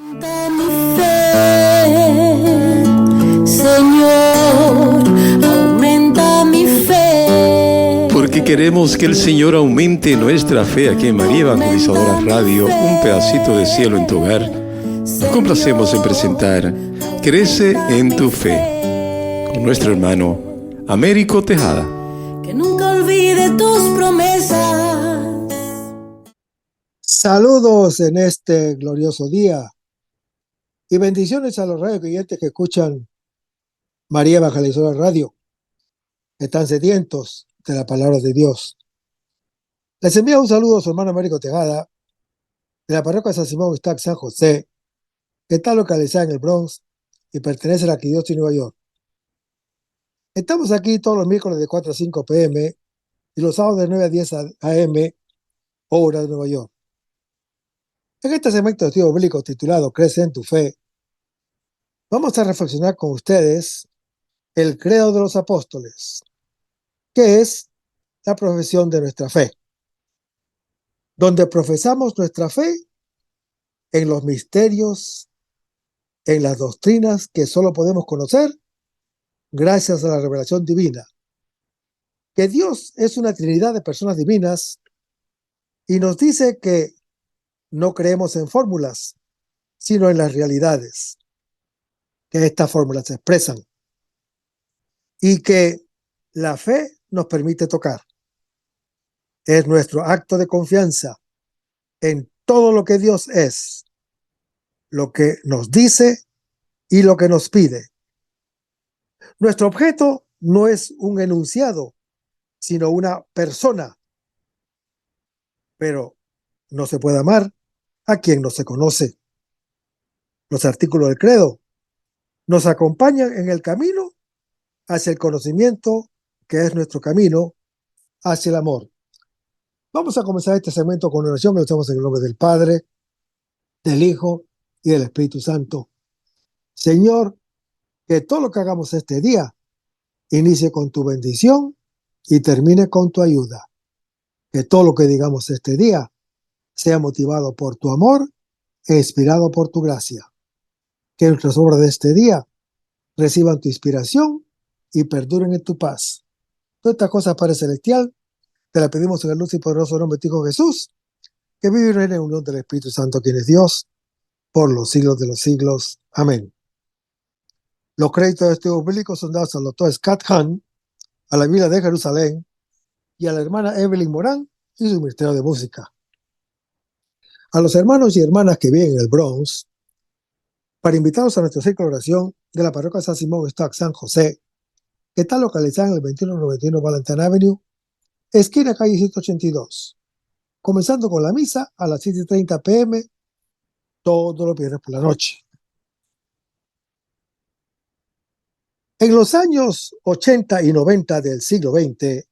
Aumenta mi fe, Señor, aumenta mi fe. Porque queremos que el Señor aumente nuestra fe aquí en María Evangelizadora Radio, un pedacito de cielo en tu hogar. Nos complacemos en presentar Crece en tu fe con nuestro hermano Américo Tejada. Que nunca olvide tus promesas. Saludos en este glorioso día y bendiciones a los radio oyentes que escuchan María Evangelizadora Radio, que están sedientos de la palabra de Dios. Les envío un saludo a su hermano Américo Tejada, de la parroquia San Simón Stack San José, que está localizada en el Bronx y pertenece a la Arquidiócesis de Nueva York. Estamos aquí todos los miércoles de 4 a 5 p.m. y los sábados de 9 a 10 a.m. hora de Nueva York. En este segmento de estudio bíblico titulado Crece en tu fe, vamos a reflexionar con ustedes el credo de los apóstoles, que es la profesión de nuestra fe, donde profesamos nuestra fe en los misterios, en las doctrinas que solo podemos conocer gracias a la revelación divina, que Dios es una trinidad de personas divinas y nos dice que no creemos en fórmulas, sino en las realidades que estas fórmulas expresan, y que la fe nos permite tocar. Es nuestro acto de confianza en todo lo que Dios es, lo que nos dice y lo que nos pide. Nuestro objeto no es un enunciado, sino una persona, pero no se puede amar a quien no se conoce. Los artículos del credo nos acompañan en el camino hacia el conocimiento, que es nuestro camino hacia el amor. Vamos a comenzar este segmento con oración que lo hacemos en el nombre del Padre, del Hijo y del Espíritu Santo. Señor, que todo lo que hagamos este día inicie con tu bendición y termine con tu ayuda. Que todo lo que digamos este día sea motivado por tu amor e inspirado por tu gracia. Que nuestras obras de este día reciban tu inspiración y perduren en tu paz. Todas estas cosas, Padre Celestial, te las pedimos en el luz y poderoso nombre de tu Hijo Jesús, que vive y reina en unión del Espíritu Santo, quien es Dios, por los siglos de los siglos. Amén. Los créditos de estudios bíblicos son dados al doctor Scott Hahn, a la Biblia de Jerusalén y a la hermana Evelyn Morán y su ministerio de música. A los hermanos y hermanas que viven en el Bronx, para invitarlos a nuestro ciclo de oración de la parroquia San Simón Stack San José, que está localizada en el 2191 Valentine Avenue, esquina calle 182, comenzando con la misa a las 7:30 p.m. todos los viernes por la noche. En los años 80 y 90 del siglo XX,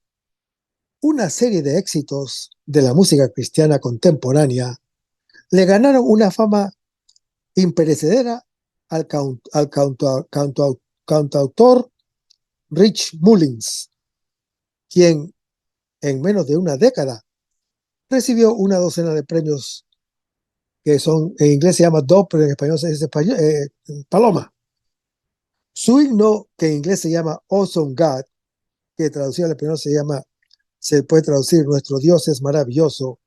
una serie de éxitos de la música cristiana contemporánea le ganaron una fama imperecedera al cantautor Rich Mullins, quien en menos de una década recibió una docena de premios que son, en inglés se llama Dove, pero en español se dice Paloma. Su himno, que en inglés se llama Awesome God, que traducido al español se puede traducir Nuestro Dios es maravilloso,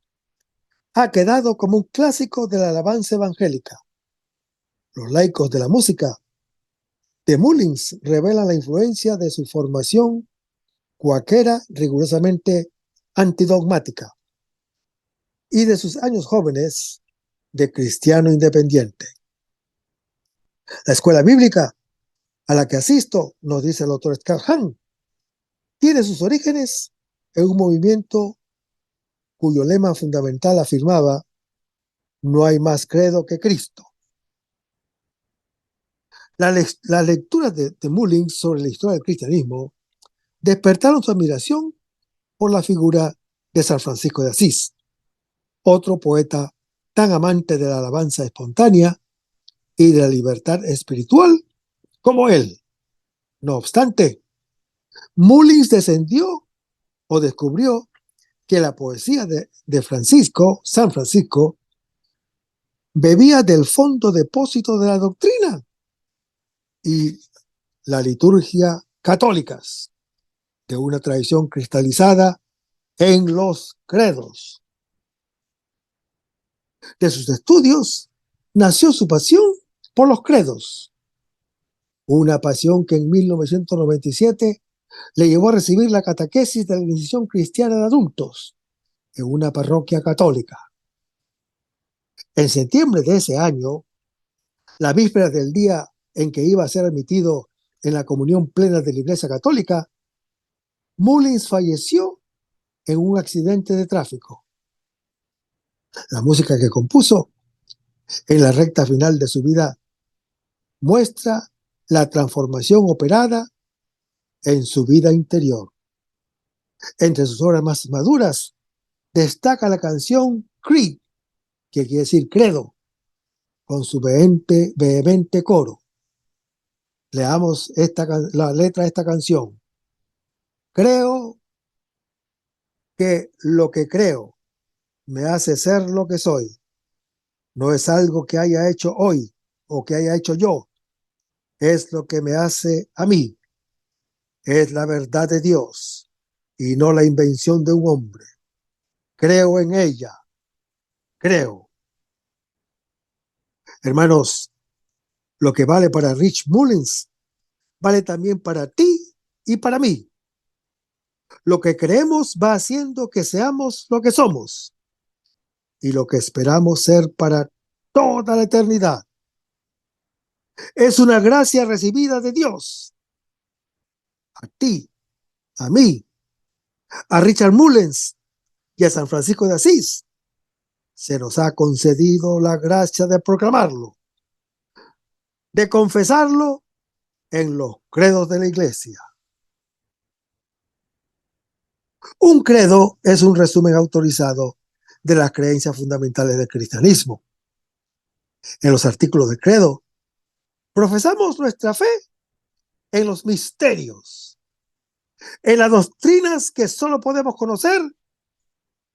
ha quedado como un clásico de la alabanza evangélica. Los laicos de la música de Mullins revelan la influencia de su formación cuáquera rigurosamente antidogmática y de sus años jóvenes de cristiano independiente. La escuela bíblica a la que asisto, nos dice el doctor Scott Hahn, tiene sus orígenes en un movimiento cuyo lema fundamental afirmaba: no hay más credo que Cristo. Las lecturas de Mullins sobre la historia del cristianismo despertaron su admiración por la figura de San Francisco de Asís, otro poeta tan amante de la alabanza espontánea y de la libertad espiritual como él. No obstante, Mullins descubrió que la poesía de San Francisco, bebía del fondo depósito de la doctrina y la liturgia católicas, de una tradición cristalizada en los credos. De sus estudios nació su pasión por los credos, una pasión que en 1997 le llevó a recibir la catequesis de la iniciación cristiana de adultos en una parroquia católica. En septiembre de ese año, la víspera del día en que iba a ser admitido en la comunión plena de la Iglesia Católica, Mullins falleció en un accidente de tráfico. La música que compuso en la recta final de su vida muestra la transformación operada en su vida interior. Entre sus obras más maduras destaca la canción Creed, que quiere decir credo, con su vehemente coro. Leamos la letra de esta canción. Creo que lo que creo me hace ser lo que soy. No es algo que haya hecho hoy o que haya hecho yo. Es lo que me hace a mí. Es la verdad de Dios y no la invención de un hombre. Creo en ella. Creo. Hermanos, lo que vale para Rich Mullins vale también para ti y para mí. Lo que creemos va haciendo que seamos lo que somos y lo que esperamos ser para toda la eternidad. Es una gracia recibida de Dios. A ti, a mí, a Richard Mullins y a San Francisco de Asís se nos ha concedido la gracia de proclamarlo, de confesarlo en los credos de la Iglesia. Un credo es un resumen autorizado de las creencias fundamentales del cristianismo. En los artículos del credo, profesamos nuestra fe en los misterios, en las doctrinas que solo podemos conocer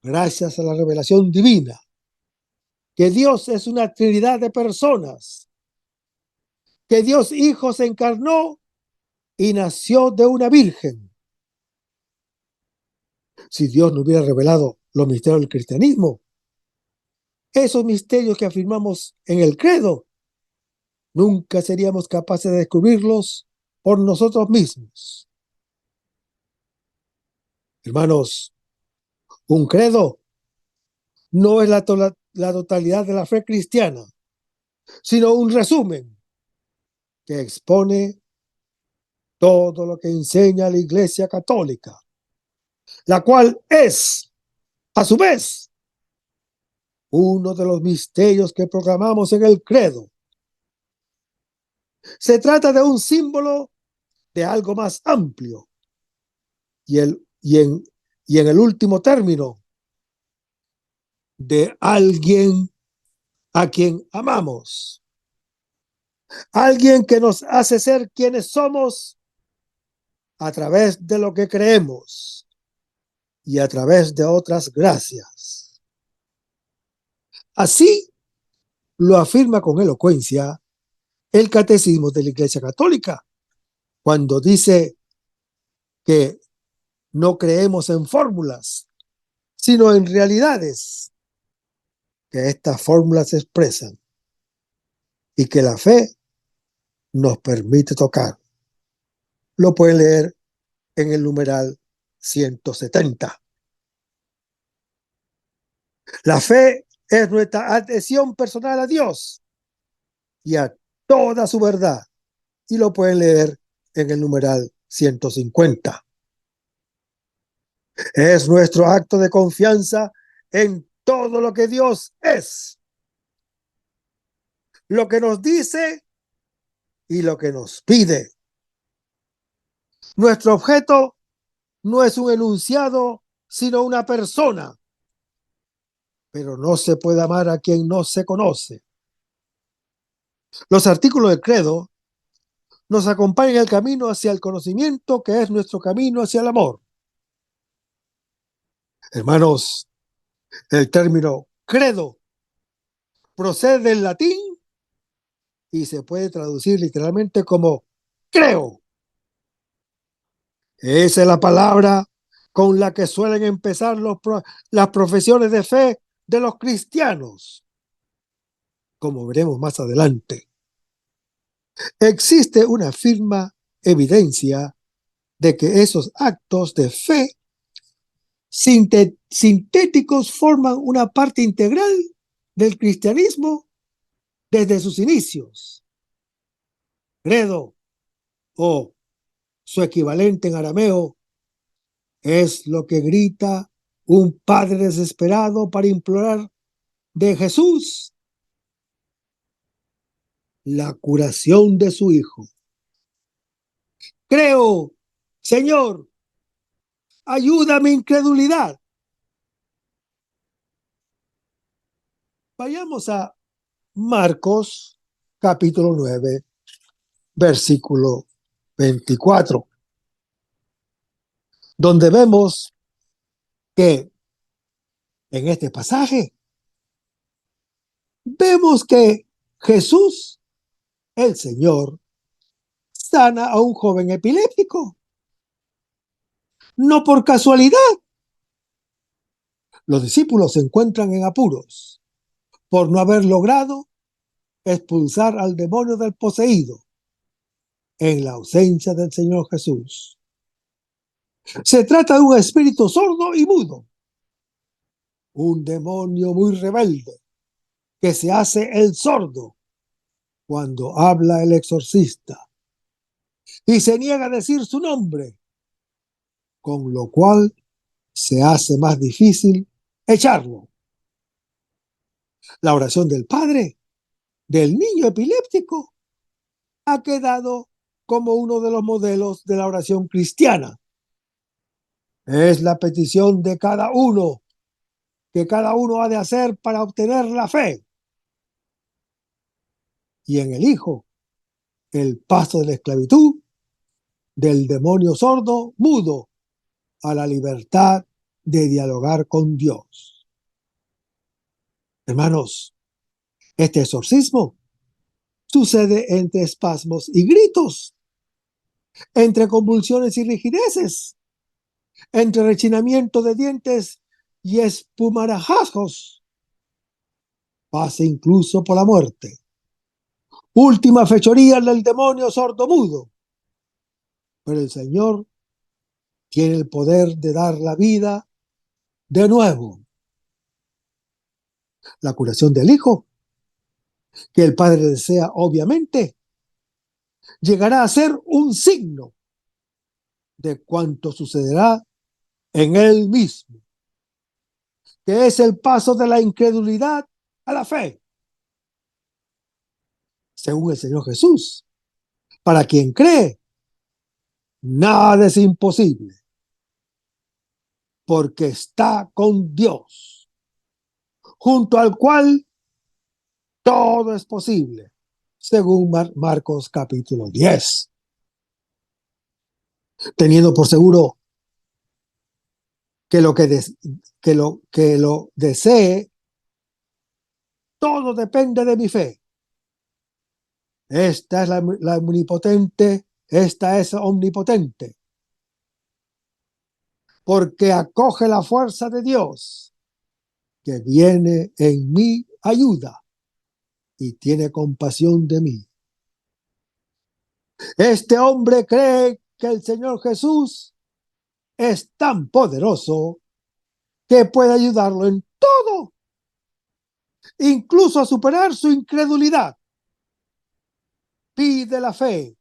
gracias a la revelación divina, que Dios es una trinidad de personas, que Dios Hijo se encarnó y nació de una virgen. Si Dios no hubiera revelado los misterios del cristianismo, esos misterios que afirmamos en el credo, nunca seríamos capaces de descubrirlos por nosotros mismos. Hermanos, un credo no es la totalidad de la fe cristiana, sino un resumen que expone todo lo que enseña la Iglesia Católica, la cual es, a su vez, uno de los misterios que proclamamos en el credo. Se trata de un símbolo de algo más amplio y en el último término, de alguien a quien amamos, alguien que nos hace ser quienes somos a través de lo que creemos y a través de otras gracias. Así lo afirma con elocuencia el Catecismo de la Iglesia Católica, cuando dice que no creemos en fórmulas, sino en realidades que estas fórmulas expresan y que la fe nos permite tocar. Lo pueden leer en el numeral 170. La fe es nuestra adhesión personal a Dios y a toda su verdad, y lo pueden leer en el numeral 150. Es nuestro acto de confianza en todo lo que Dios es, lo que nos dice y lo que nos pide. Nuestro objeto no es un enunciado, sino una persona, pero no se puede amar a quien no se conoce. Los artículos del credo nos acompañan en el camino hacia el conocimiento, que es nuestro camino hacia el amor. Hermanos, el término credo procede del latín y se puede traducir literalmente como creo. Esa es la palabra con la que suelen empezar las profesiones de fe de los cristianos, como veremos más adelante. Existe una firme evidencia de que esos actos de fe sintéticos forman una parte integral del cristianismo desde sus inicios. Credo, o su equivalente en arameo, es lo que grita un padre desesperado para implorar de Jesús la curación de su hijo. Creo, Señor, ayuda a mi incredulidad. Vayamos a Marcos capítulo 9, versículo 24, donde vemos que en este pasaje vemos que Jesús, el Señor, sana a un joven epiléptico. No por casualidad. Los discípulos se encuentran en apuros por no haber logrado expulsar al demonio del poseído en la ausencia del Señor Jesús. Se trata de un espíritu sordo y mudo, un demonio muy rebelde que se hace el sordo cuando habla el exorcista y se niega a decir su nombre, con lo cual se hace más difícil echarlo. La oración del padre del niño epiléptico ha quedado como uno de los modelos de la oración cristiana. Es la petición de cada uno, que cada uno ha de hacer para obtener la fe. Y en el Hijo, el paso de la esclavitud del demonio sordo mudo a la libertad de dialogar con Dios. Hermanos, este exorcismo sucede entre espasmos y gritos, entre convulsiones y rigideces, entre rechinamiento de dientes y espumarajazos. Pasa incluso por la muerte. Última fechoría del demonio sordomudo. Pero el Señor tiene el poder de dar la vida de nuevo. La curación del Hijo, que el Padre desea, obviamente, llegará a ser un signo de cuanto sucederá en Él mismo, que es el paso de la incredulidad a la fe. Según el Señor Jesús, para quien cree, nada es imposible, porque está con Dios, junto al cual todo es posible, según Marcos capítulo 10. Teniendo por seguro que lo desee, todo depende de mi fe. Esta es la omnipotente, esta es omnipotente, porque acoge la fuerza de Dios que viene en mi ayuda y tiene compasión de mí. Este hombre cree que el Señor Jesús es tan poderoso que puede ayudarlo en todo, incluso a superar su incredulidad. Pide la fe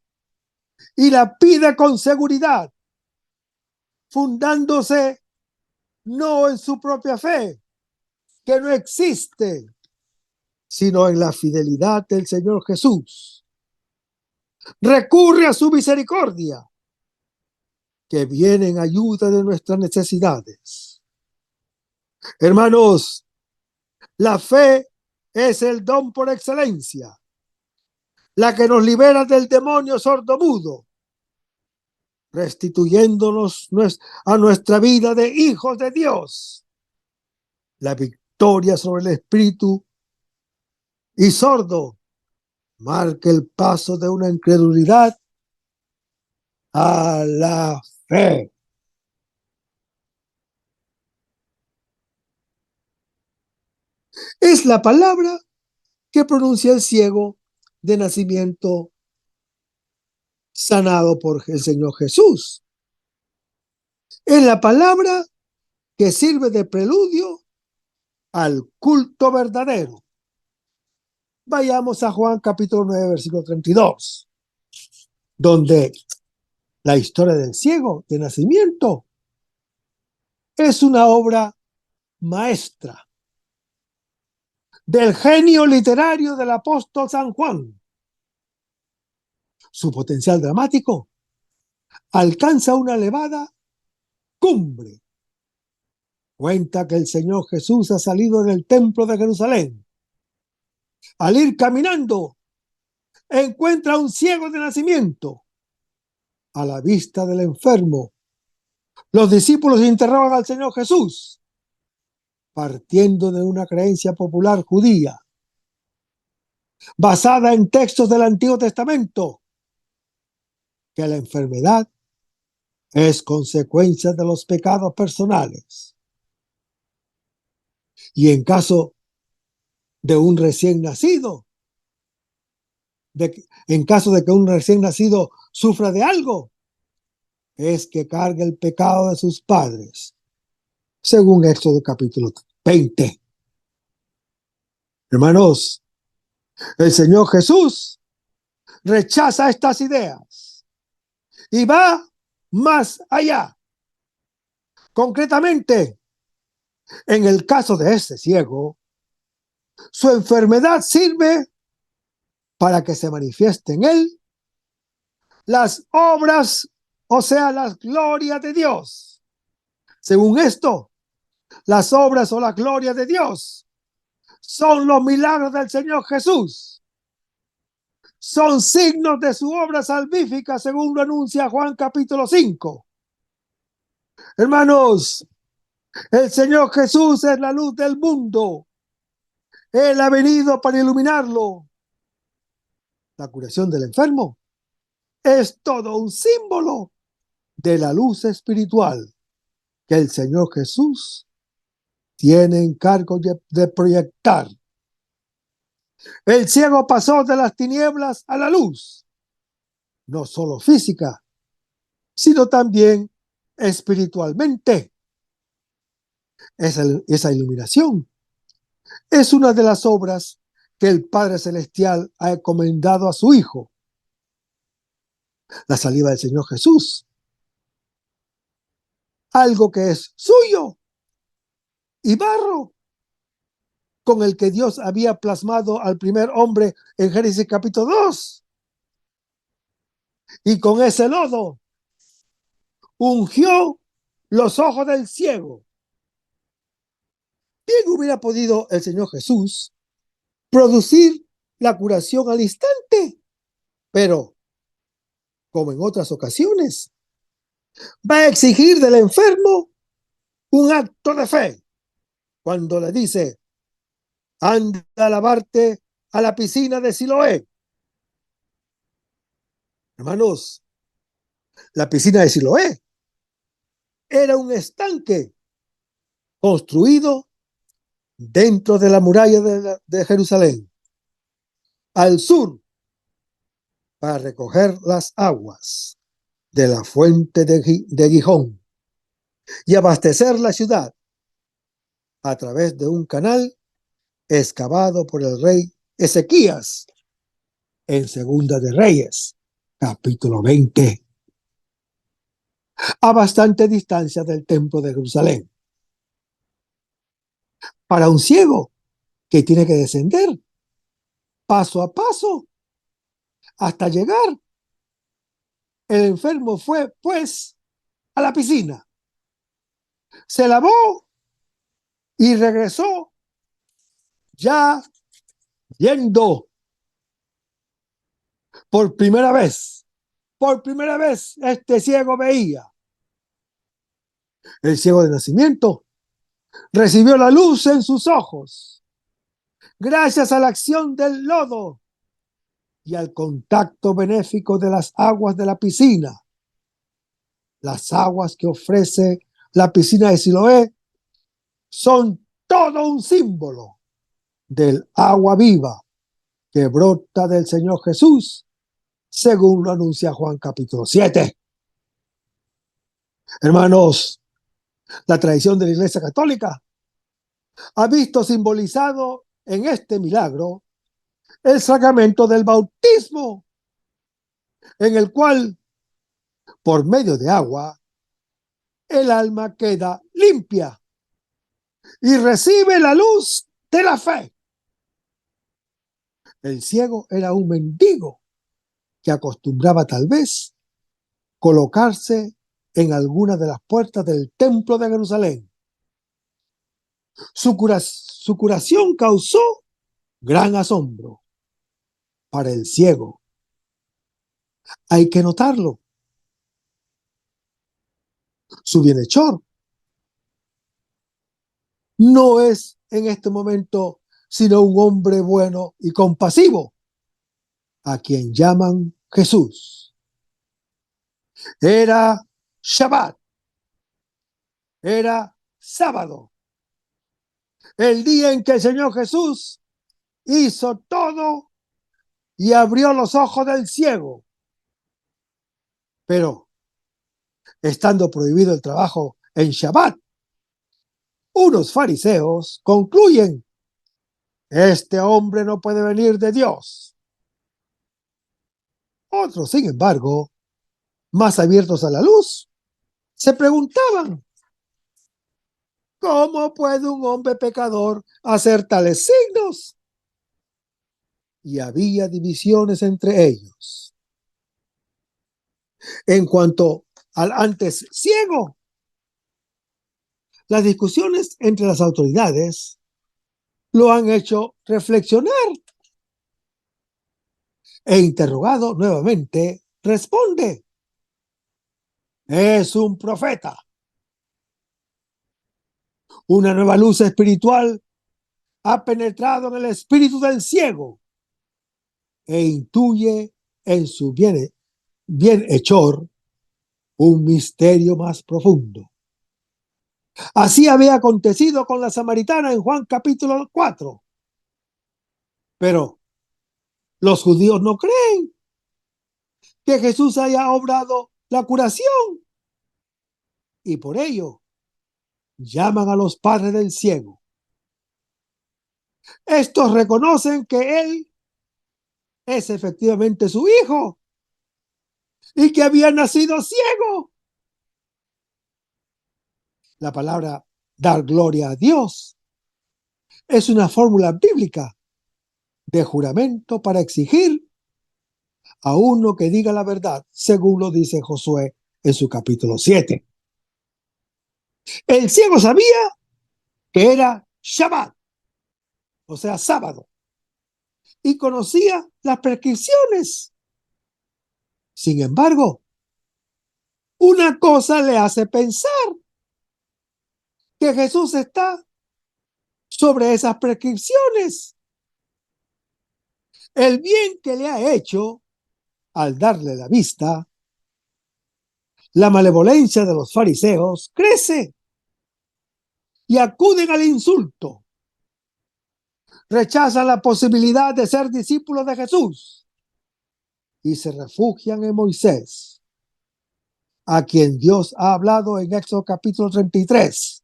y la pide con seguridad, fundándose no en su propia fe, que no existe, sino en la fidelidad del Señor Jesús. Recurre a su misericordia, que viene en ayuda de nuestras necesidades. Hermanos, la fe es el don por excelencia, la que nos libera del demonio sordomudo, restituyéndonos a nuestra vida de hijos de Dios, la victoria sobre el espíritu y sordo marque el paso de una incredulidad a la fe. Es la palabra que pronuncia el ciego de nacimiento sanado por el Señor Jesús. Es la palabra que sirve de preludio al culto verdadero. Vayamos a Juan capítulo 9, versículo 32, donde la historia del ciego de nacimiento es una obra maestra del genio literario del apóstol San Juan. Su potencial dramático alcanza una elevada cumbre. Cuenta que el Señor Jesús ha salido del templo de Jerusalén. Al ir caminando, encuentra a un ciego de nacimiento. A la vista del enfermo, los discípulos interrogan al Señor Jesús, partiendo de una creencia popular judía, basada en textos del Antiguo Testamento, que la enfermedad es consecuencia de los pecados personales. Y en caso de un recién nacido, en caso de que un recién nacido sufra de algo, es que cargue el pecado de sus padres, según Éxodo capítulo 20. Hermanos, el Señor Jesús rechaza estas ideas y va más allá. Concretamente, en el caso de este ciego, su enfermedad sirve para que se manifieste en él las obras, o sea, las glorias de Dios. Según esto, las obras o la gloria de Dios son los milagros del Señor Jesús. Son signos de su obra salvífica, según lo anuncia Juan capítulo 5. Hermanos, el Señor Jesús es la luz del mundo. Él ha venido para iluminarlo. La curación del enfermo es todo un símbolo de la luz espiritual que el Señor Jesús tiene encargo de proyectar. El ciego pasó de las tinieblas a la luz, no solo física, sino también espiritualmente. Esa iluminación es una de las obras que el Padre Celestial ha encomendado a su Hijo. La saliva del Señor Jesús, algo que es suyo, y barro con el que Dios había plasmado al primer hombre en Génesis capítulo 2. Y con ese lodo ungió los ojos del ciego. Bien hubiera podido el Señor Jesús producir la curación al instante, pero, como en otras ocasiones, va a exigir del enfermo un acto de fe cuando le dice: anda a lavarte a la piscina de Siloé. Hermanos, la piscina de Siloé era un estanque construido dentro de la muralla de Jerusalén, al sur, para recoger las aguas de la fuente de Gijón y abastecer la ciudad a través de un canal excavado por el rey Ezequías en Segunda de Reyes, capítulo 20, a bastante distancia del templo de Jerusalén. Para un ciego que tiene que descender paso a paso hasta llegar, el enfermo fue pues a la piscina, se lavó y regresó ya yendo por primera vez. Por primera vez este ciego veía. El ciego de nacimiento recibió la luz en sus ojos Gracias a la acción del lodo y al contacto benéfico de las aguas de la piscina, las aguas que ofrece la piscina de Siloé son todo un símbolo del agua viva que brota del Señor Jesús, según lo anuncia Juan capítulo 7. Hermanos, la tradición de la Iglesia Católica ha visto simbolizado en este milagro el sacramento del bautismo, en el cual, por medio de agua, el alma queda limpia y recibe la luz de la fe. El ciego era un mendigo que acostumbraba tal vez colocarse en alguna de las puertas del templo de Jerusalén. Su curación causó gran asombro para el ciego. Hay que notarlo. Su bienhechor no es en este momento sino un hombre bueno y compasivo, a quien llaman Jesús. Era Shabbat, era sábado, el día en que el Señor Jesús hizo todo y abrió los ojos del ciego. Pero, estando prohibido el trabajo en Shabbat, unos fariseos concluyen: este hombre no puede venir de Dios. Otros, sin embargo, más abiertos a la luz, se preguntaban: ¿cómo puede un hombre pecador hacer tales signos? Y había divisiones entre ellos. En cuanto al antes ciego, las discusiones entre las autoridades lo han hecho reflexionar. E interrogado nuevamente, responde: es un profeta. Una nueva luz espiritual ha penetrado en el espíritu del ciego e intuye en su bienhechor un misterio más profundo. Así había acontecido con la samaritana en Juan capítulo 4. Pero los judíos no creen que Jesús haya obrado la curación y por ello llaman a los padres del ciego. Estos reconocen que él es efectivamente su hijo y que había nacido ciego. La palabra dar gloria a Dios es una fórmula bíblica de juramento para exigir a uno que diga la verdad, según lo dice Josué en su capítulo 7. El ciego sabía que era Shabbat, o sea, sábado, y conocía las prescripciones. Sin embargo, una cosa le hace pensar que Jesús está sobre esas prescripciones. El bien que le ha hecho al darle la vista, la malevolencia de los fariseos crece y acuden al insulto. Rechazan la posibilidad de ser discípulos de Jesús y se refugian en Moisés, a quien Dios ha hablado en Éxodo capítulo 33.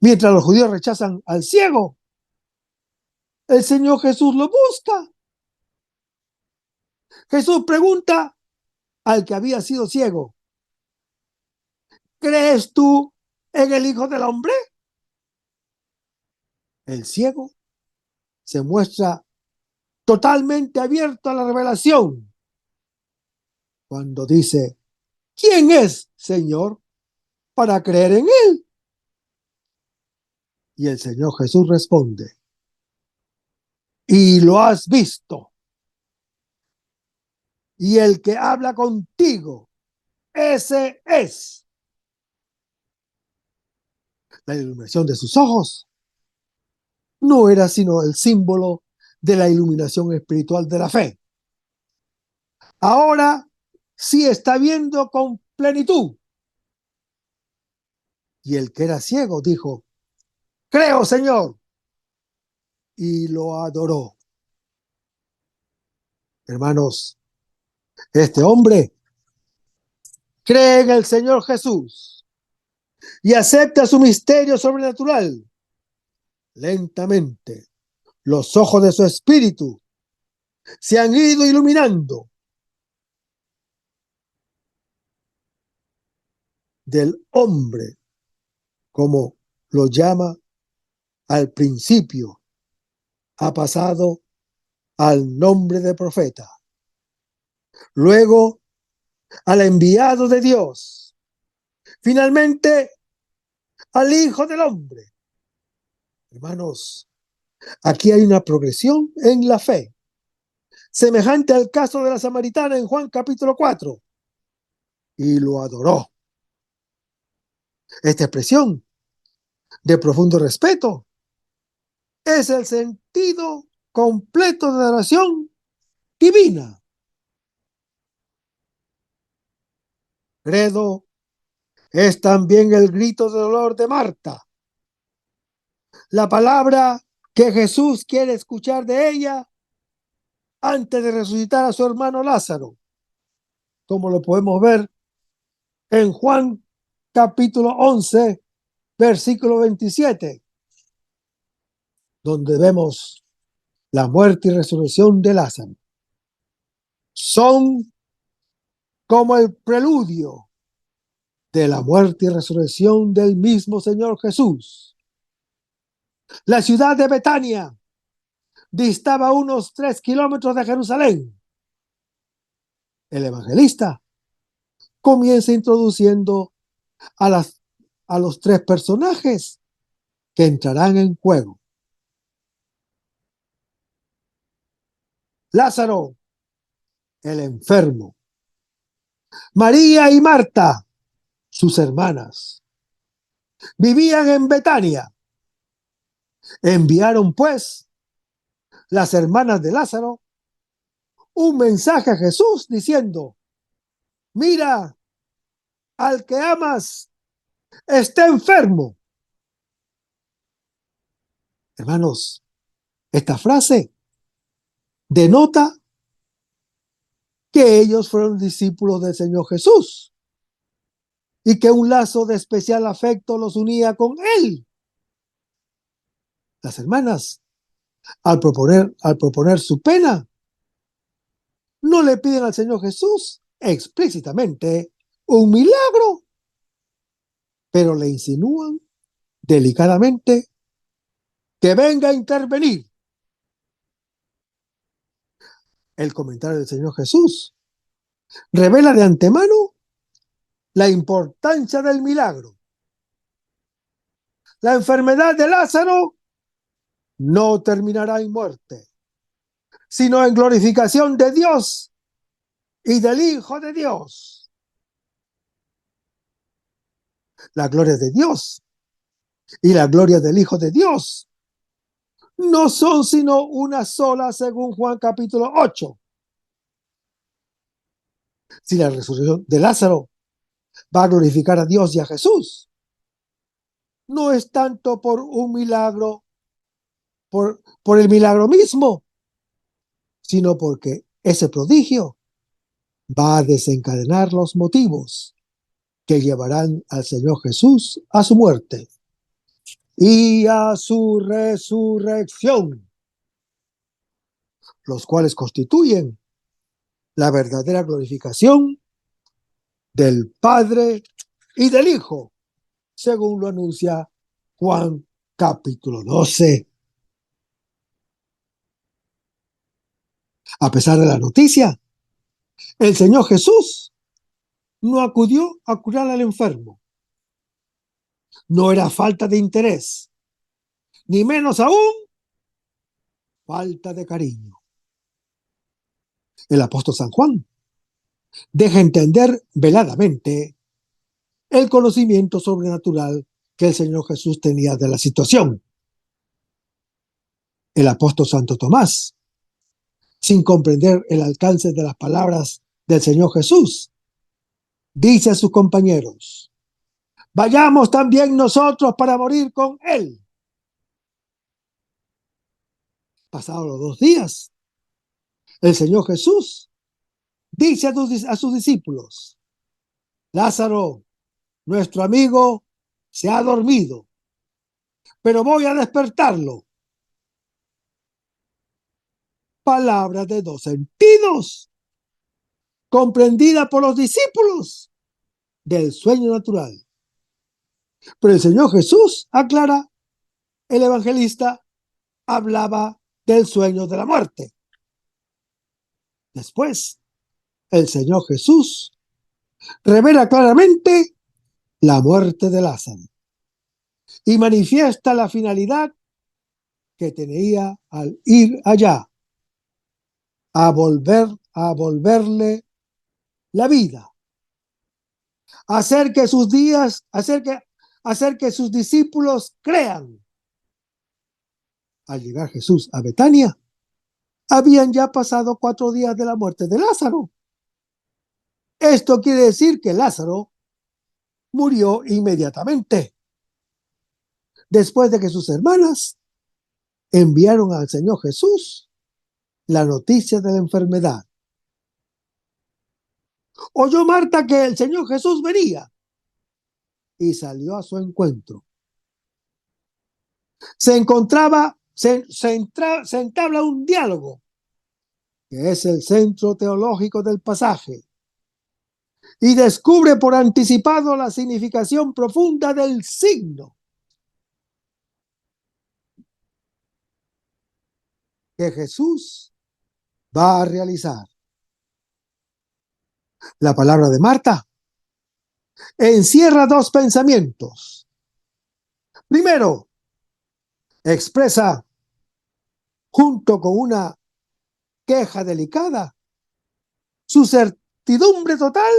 Mientras los judíos rechazan al ciego, el Señor Jesús lo busca. Jesús pregunta al que había sido ciego: ¿crees tú en el Hijo del Hombre? El ciego se muestra totalmente abierto a la revelación cuando dice: ¿quién es, Señor, para creer en él? Y el Señor Jesús responde: y lo has visto. Y el que habla contigo, ese es. La iluminación de sus ojos no era sino el símbolo de la iluminación espiritual de la fe. Ahora sí está viendo con plenitud. Y el que era ciego dijo: creo, Señor, y lo adoró. Hermanos, este hombre cree en el Señor Jesús y acepta su misterio sobrenatural. Lentamente, los ojos de su espíritu se han ido iluminando. Del hombre, como lo llama al principio, ha pasado al nombre de profeta, luego al enviado de Dios, finalmente al Hijo del Hombre. Hermanos, aquí hay una progresión en la fe, semejante al caso de la samaritana en Juan capítulo 4, y lo adoró. Esta expresión de profundo respeto es el sentido completo de la adoración divina. Credo es también el grito de dolor de Marta, la palabra que Jesús quiere escuchar de ella antes de resucitar a su hermano Lázaro, como lo podemos ver en Juan capítulo 11, versículo 27, donde vemos la muerte y resurrección de Lázaro. Son como el preludio de la muerte y resurrección del mismo Señor Jesús. La ciudad de Betania distaba unos 3 kilómetros de Jerusalén. El evangelista comienza introduciendo a los 3 personajes que entrarán en juego. Lázaro, el enfermo. María y Marta, sus hermanas, vivían en Betania. Enviaron, pues, las hermanas de Lázaro un mensaje a Jesús diciendo: mira, al que amas está enfermo. Hermanos, esta frase denota que ellos fueron discípulos del Señor Jesús y que un lazo de especial afecto los unía con él. Las hermanas, al proponer su pena, no le piden al Señor Jesús explícitamente un milagro, pero le insinúan delicadamente que venga a intervenir. El comentario del Señor Jesús revela de antemano la importancia del milagro. La enfermedad de Lázaro no terminará en muerte, sino en glorificación de Dios y del Hijo de Dios. La gloria de Dios y la gloria del Hijo de Dios no son sino una sola, según Juan capítulo 8. Si la resurrección de Lázaro va a glorificar a Dios y a Jesús, no es tanto por un milagro, por el milagro mismo, sino porque ese prodigio va a desencadenar los motivos que llevarán al Señor Jesús a su muerte y a su resurrección, los cuales constituyen la verdadera glorificación del Padre y del Hijo, según lo anuncia Juan capítulo 12. A pesar de la noticia, el Señor Jesús no acudió a curar al enfermo. No era falta de interés, ni menos aún falta de cariño. El apóstol San Juan deja entender veladamente el conocimiento sobrenatural que el Señor Jesús tenía de la situación. El apóstol Santo Tomás, sin comprender el alcance de las palabras del Señor Jesús, dice a sus compañeros: vayamos también nosotros para morir con él. Pasados los 2 días, el Señor Jesús dice a sus discípulos: Lázaro, nuestro amigo, se ha dormido, pero voy a despertarlo. Palabras de 2 sentidos, comprendida por los discípulos del sueño natural. Pero el Señor Jesús, aclara el evangelista, hablaba del sueño de la muerte. Después, el Señor Jesús revela claramente la muerte de Lázaro y manifiesta la finalidad que tenía al ir allá, a volverle la vida, hacer que sus discípulos crean. Al llegar Jesús a Betania, habían ya pasado 4 días de la muerte de Lázaro. Esto quiere decir que Lázaro murió inmediatamente, después de que sus hermanas enviaron al Señor Jesús la noticia de la enfermedad. Oyó Marta que el Señor Jesús venía y salió a su encuentro. Se entabla un diálogo, que es el centro teológico del pasaje, y descubre por anticipado la significación profunda del signo que Jesús va a realizar. La palabra de Marta encierra 2 pensamientos. Primero, expresa, junto con una queja delicada, su certidumbre total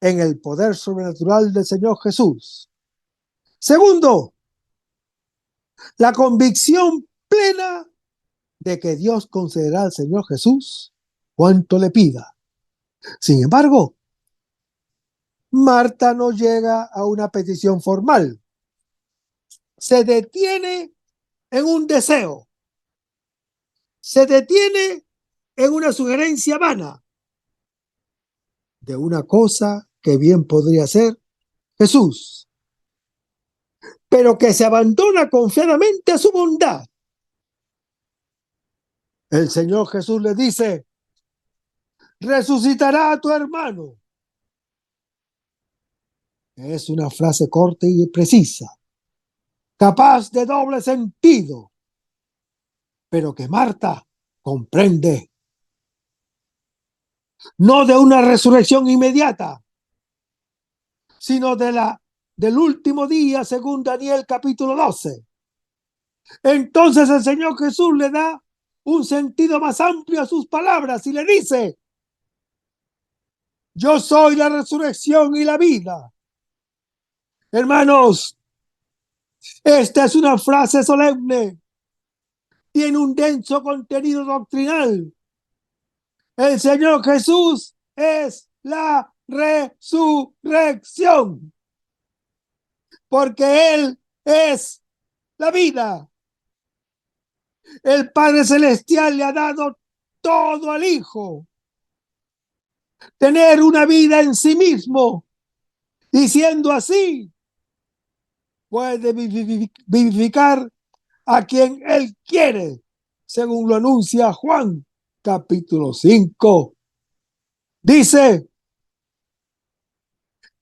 en el poder sobrenatural del Señor Jesús. Segundo, la convicción plena de que Dios concederá al Señor Jesús cuanto le pida. Sin embargo, Marta no llega a una petición formal. Se detiene en un deseo. Se detiene en una sugerencia vana de una cosa que bien podría ser Jesús, pero que se abandona confiadamente a su bondad. El Señor Jesús le dice: resucitará a tu hermano. Es una frase corta y precisa, capaz de doble sentido, pero que Marta comprende. No de una resurrección inmediata, sino del último día, según Daniel capítulo 12. Entonces el Señor Jesús le da un sentido más amplio a sus palabras y le dice: yo soy la resurrección y la vida. Hermanos, esta es una frase solemne, tiene un denso contenido doctrinal. El Señor Jesús es la resurrección, porque Él es la vida. El Padre Celestial le ha dado todo al Hijo. Tener una vida en sí mismo, y siendo así, puede vivificar a quien Él quiere, según lo anuncia Juan capítulo 5. Dice: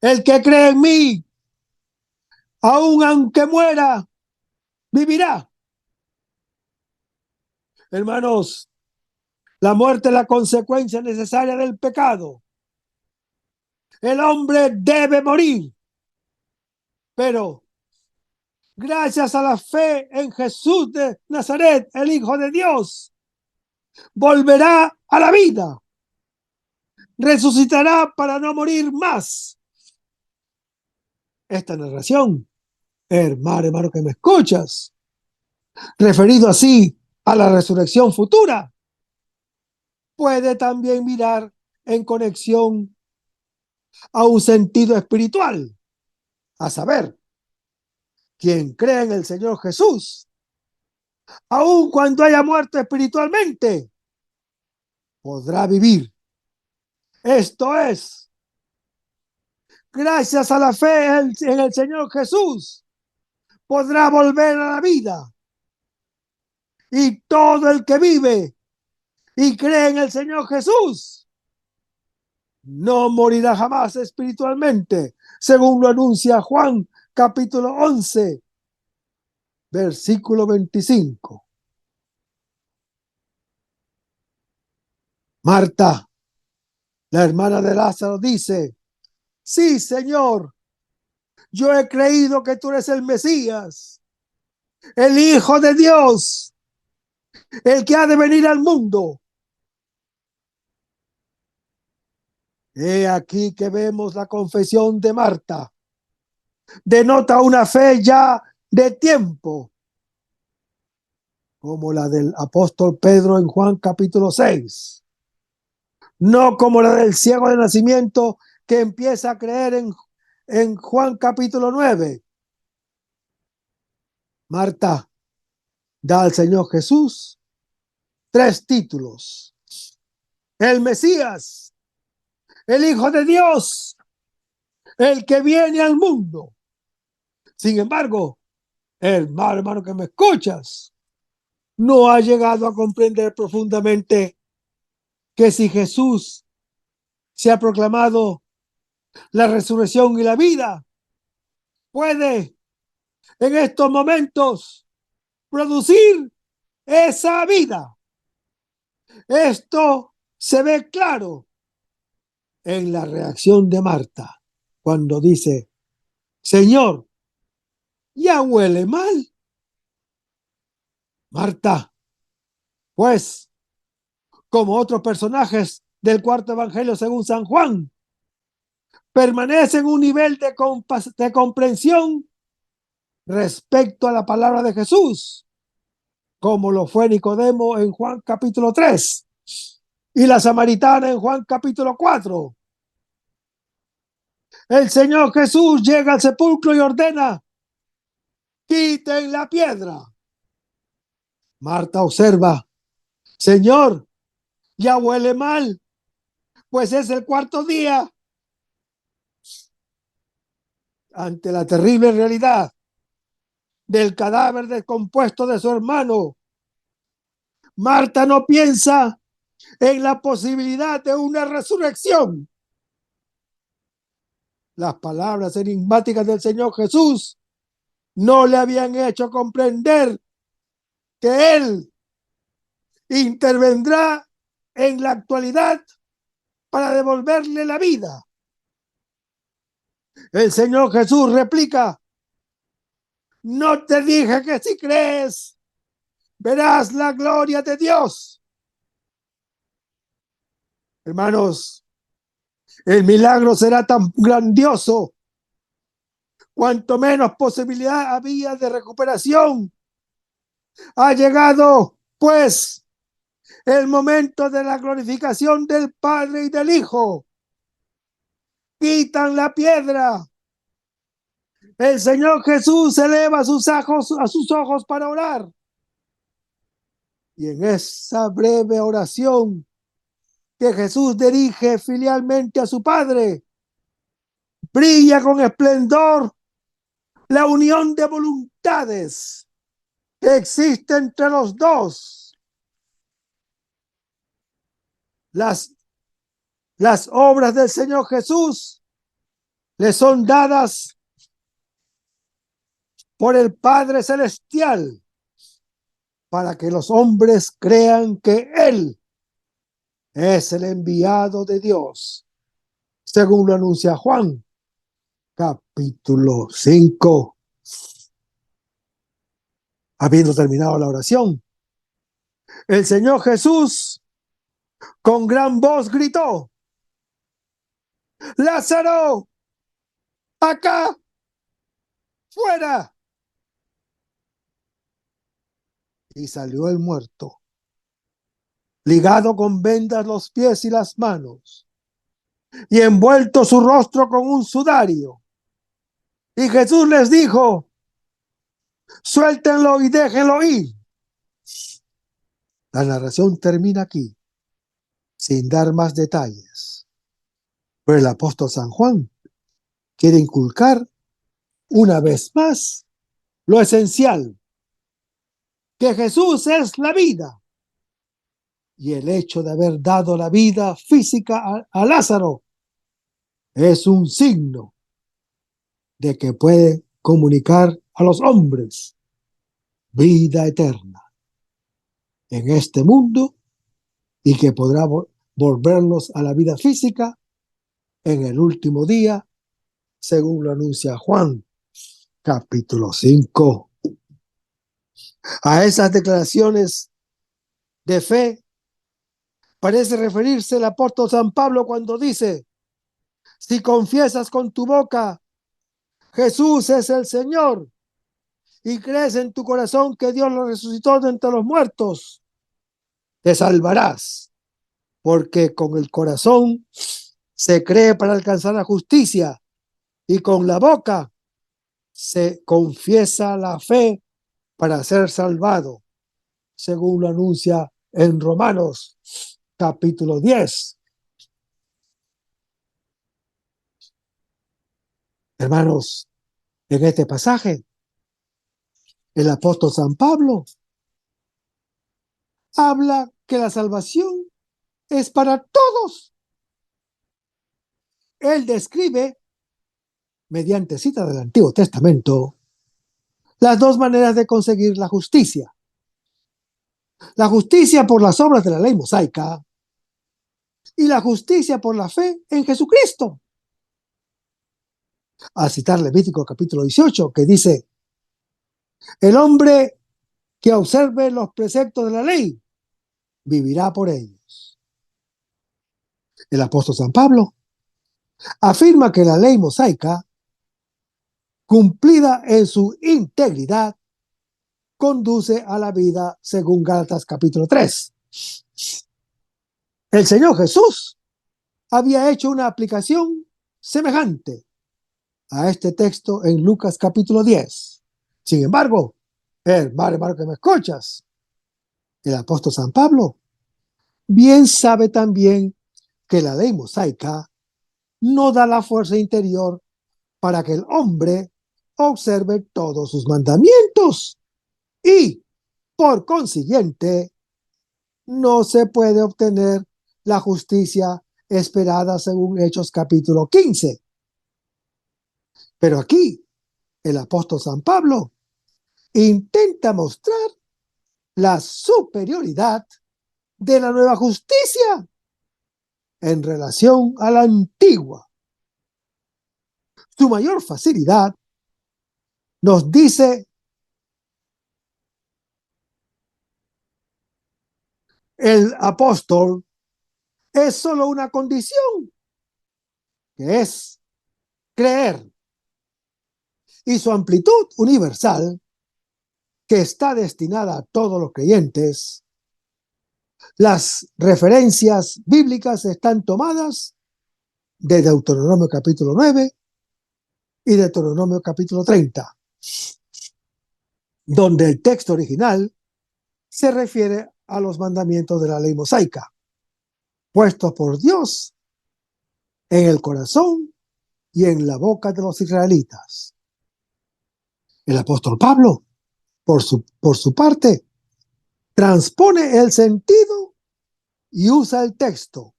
el que cree en mí, aun aunque muera, vivirá. Hermanos, la muerte es la consecuencia necesaria del pecado. El hombre debe morir, pero gracias a la fe en Jesús de Nazaret, el Hijo de Dios, volverá a la vida, resucitará para no morir más. Esta narración, hermano que me escuchas, referido así a la resurrección futura, puede también mirar en conexión a un sentido espiritual, a saber, quien cree en el Señor Jesús, aun cuando haya muerto espiritualmente, podrá vivir. Esto es, gracias a la fe en el Señor Jesús, podrá volver a la vida. Y todo el que vive y cree en el Señor Jesús no morirá jamás espiritualmente, según lo anuncia Juan capítulo 11, versículo 25. Marta, la hermana de Lázaro, dice: sí, Señor, yo he creído que tú eres el Mesías, el Hijo de Dios, el que ha de venir al mundo. He aquí que vemos la confesión de Marta. Denota una fe ya de tiempo, como la del apóstol Pedro en Juan capítulo 6, no como la del ciego de nacimiento que empieza a creer en Juan capítulo 9. Marta da al Señor Jesús 3 títulos: el Mesías, el Hijo de Dios, el que viene al mundo. Sin embargo, hermano que me escuchas, no ha llegado a comprender profundamente que si Jesús se ha proclamado la resurrección y la vida, puede en estos momentos producir esa vida. Esto se ve claro en la reacción de Marta cuando dice: Señor, ya huele mal. Marta, pues, como otros personajes del cuarto evangelio según San Juan, permanece en un nivel de comprensión respecto a la palabra de Jesús, como lo fue Nicodemo en Juan capítulo 3 y la samaritana en Juan capítulo 4. El Señor Jesús llega al sepulcro y ordena: quiten la piedra. Marta observa: Señor, ya huele mal, pues es el 4.º día. Ante la terrible realidad del cadáver descompuesto de su hermano, Marta no piensa en la posibilidad de una resurrección. Las palabras enigmáticas del Señor Jesús no le habían hecho comprender que Él intervendrá en la actualidad para devolverle la vida. El Señor Jesús replica: no te dije que si crees verás la gloria de Dios. Hermanos, el milagro será tan grandioso cuanto menos posibilidad había de recuperación. Ha llegado, pues, el momento de la glorificación del Padre y del Hijo. Quitan la piedra. El Señor Jesús eleva sus ojos para orar. Y en esa breve oración que Jesús dirige filialmente a su Padre, brilla con esplendor la unión de voluntades que existe entre los dos. Las obras del Señor Jesús le son dadas por el Padre Celestial para que los hombres crean que Él es el enviado de Dios, según lo anuncia Juan capítulo 5. Habiendo terminado la oración, el Señor Jesús con gran voz gritó: Lázaro, acá, fuera. Y salió el muerto, ligado con vendas los pies y las manos, y envuelto su rostro con un sudario. Y Jesús les dijo: suéltenlo y déjenlo ir. La narración termina aquí, sin dar más detalles. Pero el apóstol San Juan quiere inculcar una vez más lo esencial, que Jesús es la vida. Y el hecho de haber dado la vida física a Lázaro es un signo de que puede comunicar a los hombres vida eterna en este mundo y que podrá volverlos a la vida física en el último día, según lo anuncia Juan, capítulo 5. A esas declaraciones de fe parece referirse el apóstol San Pablo cuando dice: si confiesas con tu boca Jesús es el Señor y crees en tu corazón que Dios lo resucitó de entre los muertos, te salvarás, porque con el corazón se cree para alcanzar la justicia y con la boca se confiesa la fe para ser salvado, según lo anuncia en Romanos capítulo 10. Hermanos, en este pasaje, el apóstol San Pablo habla que la salvación es para todos. Él describe, mediante cita del Antiguo Testamento, las dos maneras de conseguir la justicia. La justicia por las obras de la ley mosaica y la justicia por la fe en Jesucristo. Al citar Levítico capítulo 18, que dice: el hombre que observe los preceptos de la ley vivirá por ellos. El apóstol San Pablo afirma que la ley mosaica, cumplida en su integridad, conduce a la vida, según Gálatas capítulo 3. El Señor Jesús había hecho una aplicación semejante a este texto en Lucas capítulo 10. Sin embargo, hermano que me escuchas, el apóstol San Pablo bien sabe también que la ley mosaica no da la fuerza interior para que el hombre observe todos sus mandamientos y, por consiguiente, no se puede obtener la justicia esperada según Hechos capítulo 15. Pero aquí el apóstol San Pablo intenta mostrar la superioridad de la nueva justicia en relación a la antigua. Su mayor facilidad, nos dice el apóstol, es solo una condición, que es creer, y su amplitud universal, que está destinada a todos los creyentes. Las referencias bíblicas están tomadas de Deuteronomio capítulo 9 y Deuteronomio capítulo 30, donde el texto original se refiere a los mandamientos de la ley mosaica, puestos por Dios en el corazón y en la boca de los israelitas. El apóstol Pablo, por su parte, transpone el sentido y usa el texto,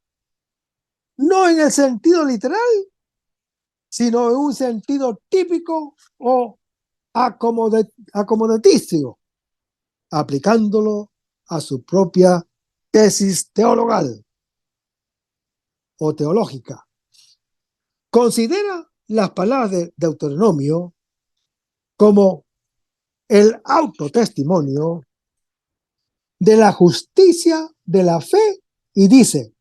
no en el sentido literal, sino en un sentido típico o acomodaticio, aplicándolo a su propia tesis teologal o teológica. Considera las palabras de Deuteronomio como el autotestimonio de la justicia de la fe y dice: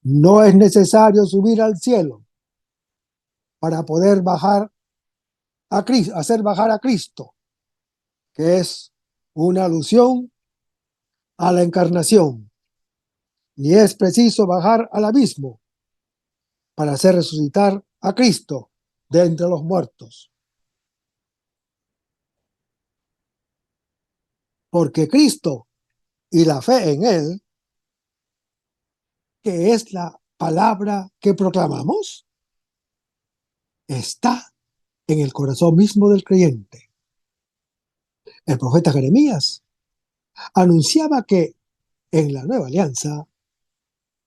no es necesario subir al cielo para poder bajar a Cristo, hacer bajar a Cristo, que es una alusión a la encarnación, y es preciso bajar al abismo para hacer resucitar a Cristo de entre los muertos. Porque Cristo y la fe en Él, que es la palabra que proclamamos, está en el corazón mismo del creyente. El profeta Jeremías anunciaba que en la nueva alianza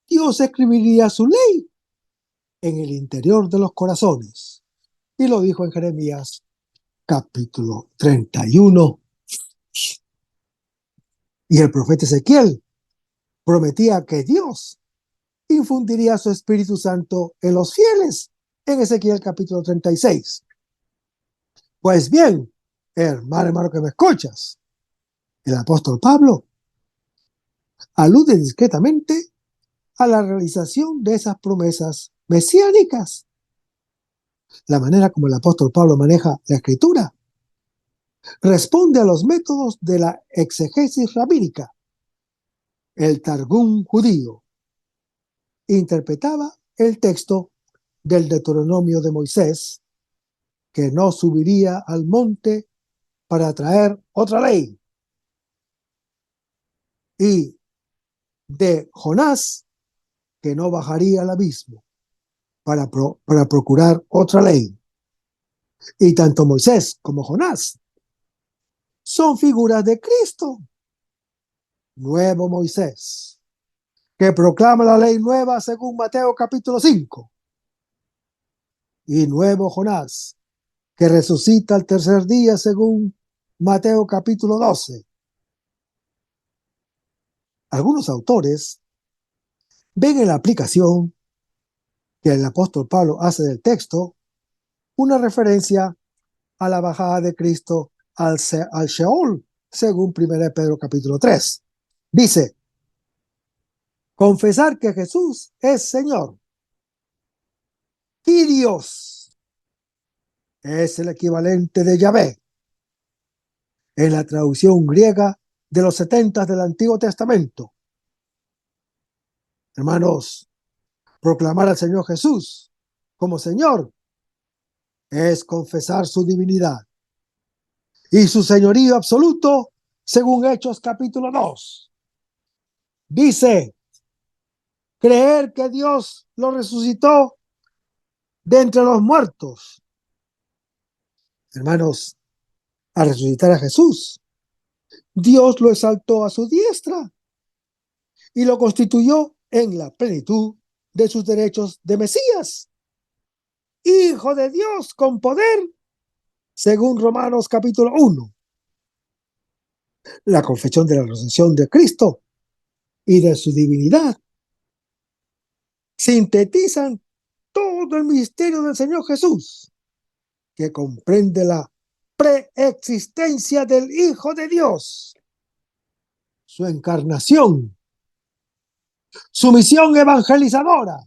Dios escribiría su ley en el interior de los corazones. Y lo dijo en Jeremías capítulo 31. Y el profeta Ezequiel prometía que Dios infundiría su Espíritu Santo en los fieles en Ezequiel capítulo 36. Pues bien, hermano que me escuchas, el apóstol Pablo alude discretamente a la realización de esas promesas mesiánicas. La manera como el apóstol Pablo maneja la escritura responde a los métodos de la exegesis rabínica. El Targum judío interpretaba el texto del Deuteronomio de Moisés, que no subiría al monte para traer otra ley, y de Jonás, que no bajaría al abismo para procurar otra ley. Y tanto Moisés como Jonás son figuras de Cristo, nuevo Moisés, que proclama la ley nueva según Mateo capítulo 5, y nuevo Jonás, que resucita al tercer día según Mateo capítulo 12. Algunos autores ven en la aplicación que el apóstol Pablo hace del texto una referencia a la bajada de Cristo al Sheol, según 1 Pedro capítulo 3. Dice: confesar que Jesús es Señor y Dios es el equivalente de Yahvé en la traducción griega de los 70 del Antiguo Testamento. Hermanos, proclamar al Señor Jesús como Señor es confesar su divinidad y su señorío absoluto, según Hechos capítulo 2. Dice: creer que Dios lo resucitó de entre los muertos. Hermanos, al resucitar a Jesús, Dios lo exaltó a su diestra y lo constituyó en la plenitud de sus derechos de Mesías, Hijo de Dios con poder, según Romanos capítulo 1. La confesión de la resurrección de Cristo y de su divinidad sintetizan todo el misterio del Señor Jesús, que comprende la preexistencia del Hijo de Dios, su encarnación, su misión evangelizadora,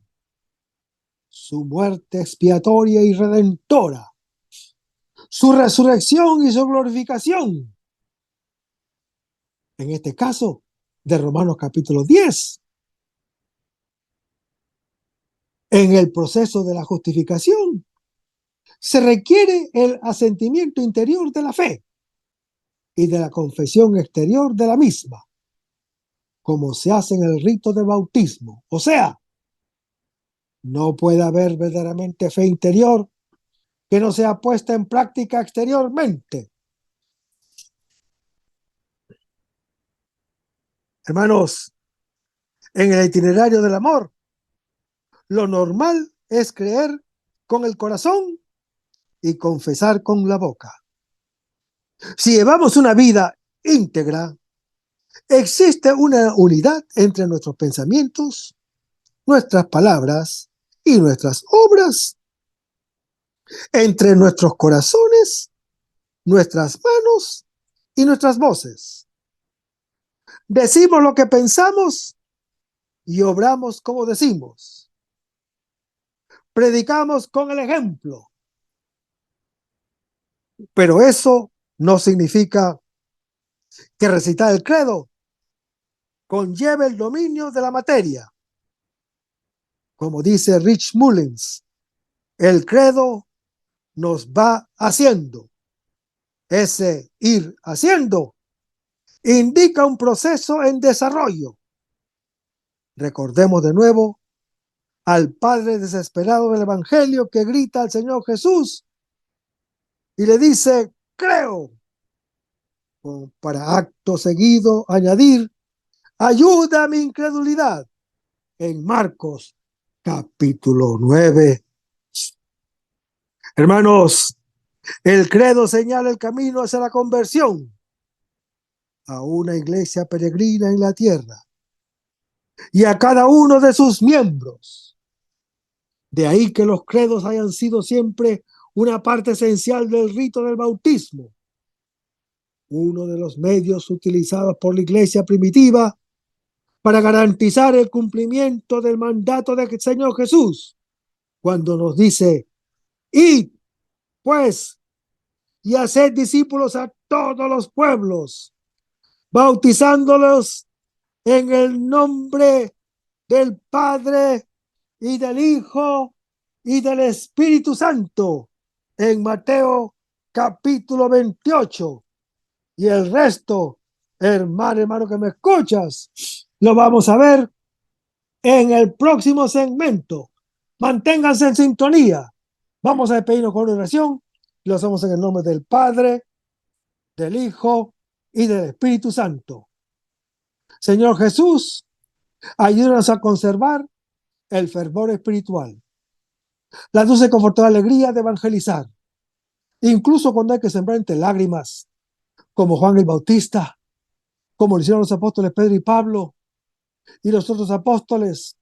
su muerte expiatoria y redentora, su resurrección y su glorificación. En este caso, de Romanos capítulo 10. En el proceso de la justificación se requiere el asentimiento interior de la fe y de la confesión exterior de la misma, como se hace en el rito de bautismo. O sea, no puede haber verdaderamente fe interior que no sea puesta en práctica exteriormente. Hermanos, en el itinerario del amor, lo normal es creer con el corazón y confesar con la boca. Si llevamos una vida íntegra, existe una unidad entre nuestros pensamientos, nuestras palabras y nuestras obras, entre nuestros corazones, nuestras manos y nuestras voces. Decimos lo que pensamos y obramos como decimos. Predicamos con el ejemplo. Pero eso no significa que recitar el credo conlleva el dominio de la materia. Como dice Rich Mullins, el credo nos va haciendo. Ese ir haciendo indica un proceso en desarrollo. Recordemos de nuevo al Padre desesperado del Evangelio que grita al Señor Jesús y le dice, creo, para acto seguido añadir, ayuda a mi incredulidad, en Marcos capítulo 9. Hermanos, el credo señala el camino hacia la conversión a una iglesia peregrina en la tierra y a cada uno de sus miembros. De ahí que los credos hayan sido siempre una parte esencial del rito del bautismo, uno de los medios utilizados por la iglesia primitiva para garantizar el cumplimiento del mandato del Señor Jesús, cuando nos dice, id, pues, y haced discípulos a todos los pueblos, bautizándolos en el nombre del Padre y del Hijo y del Espíritu Santo, en Mateo capítulo 28. Y el resto, hermano que me escuchas, lo vamos a ver en el próximo segmento. Manténganse en sintonía. Vamos a despedirnos con una oración. Lo hacemos en el nombre del Padre, del Hijo y del Espíritu Santo. Señor Jesús, ayúdanos a conservar el fervor espiritual, la dulce y confortable alegría de evangelizar, incluso cuando hay que sembrar entre lágrimas, como Juan el Bautista, como lo hicieron los apóstoles Pedro y Pablo y los otros apóstoles,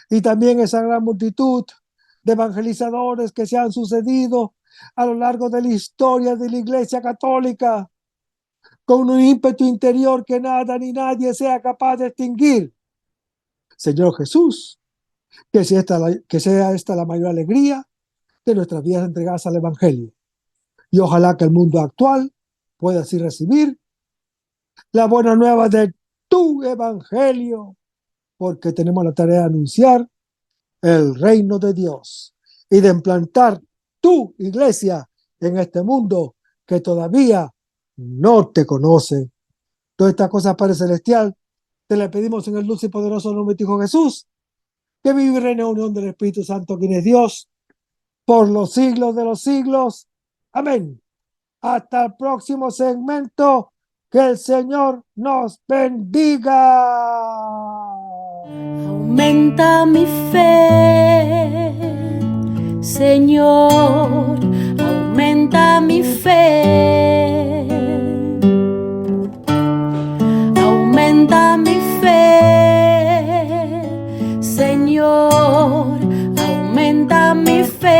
y también esa gran multitud de evangelizadores que se han sucedido a lo largo de la historia de la Iglesia Católica, con un ímpetu interior que nada ni nadie sea capaz de extinguir. Señor Jesús, que sea esta la mayor alegría de nuestras vidas entregadas al Evangelio. Y ojalá que el mundo actual pueda así recibir la buena nueva de tu Evangelio, porque tenemos la tarea de anunciar el reino de Dios y de implantar tu iglesia en este mundo que todavía no te conoce. Todas estas cosas, Padre Celestial, te las pedimos en el dulce y poderoso nombre de tu Hijo Jesús, que vive y reina en unión del Espíritu Santo, quien es Dios, por los siglos de los siglos. Amén. Hasta el próximo segmento. Que el Señor nos bendiga. Aumenta mi fe, Señor, aumenta mi fe. Aumenta mi fe, Señor, aumenta mi fe.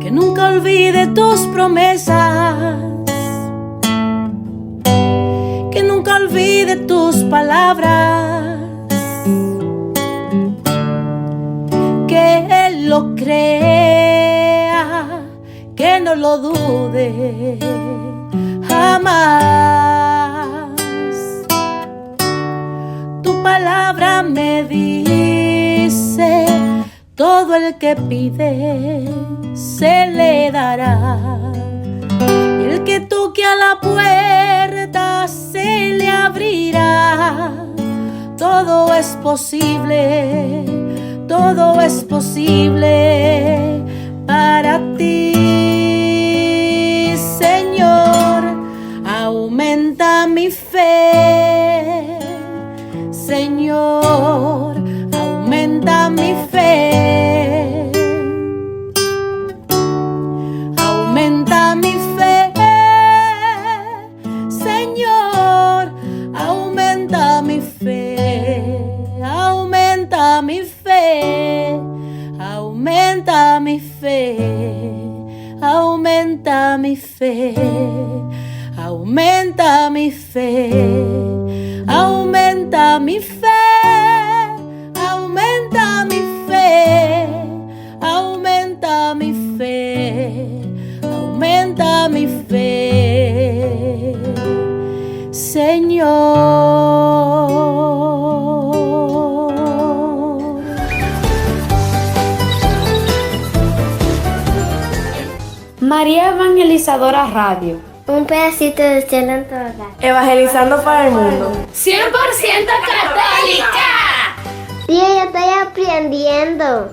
Que nunca olvide tus promesas, que nunca olvide tus palabras, que Él lo crea, que no lo dude jamás. Tu palabra me dice, todo el que pide se le dará, y el que toque a la puerta se le abrirá. Todo es posible para ti, Señor. Aumenta mi fe, Señor, aumenta mi fe. Aumenta mi fe, Señor, aumenta mi fe. Aumenta mi fe, aumenta mi fe, aumenta mi fe, aumenta mi fe, aumenta mi fe, aumenta mi fe, aumenta mi fe, aumenta mi fe. María Evangelizadora Radio. Un pedacito de cielo en tu hogar. Evangelizando para el mundo. 100% católica. Sí, yo estoy aprendiendo.